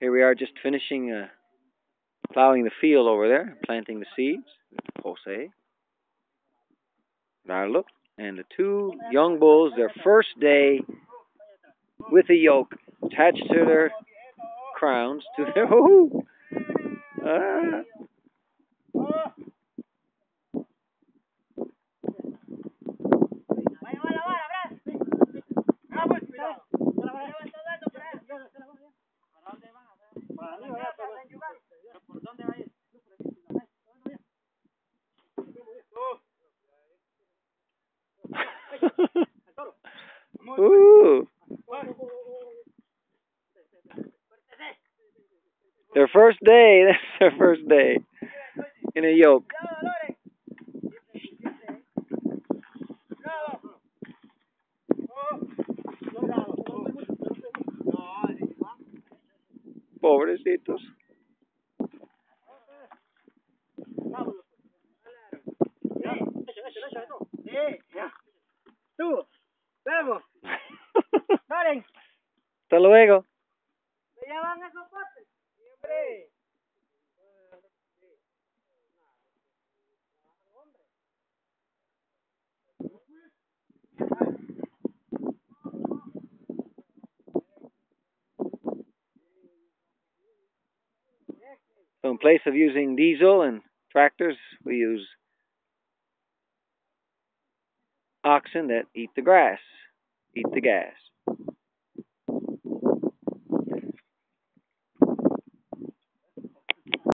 Here we are just finishing plowing the field over there, planting the seeds. Jose, Darlo, and the two young bulls, their first day with a yoke attached to their crowns, to their... Ah. Ooh. Their first day, that's their first day in a yoke. Pobrecitos. Hasta luego. So in place of using diesel and tractors, we use oxen that eat the grass, eat the gas.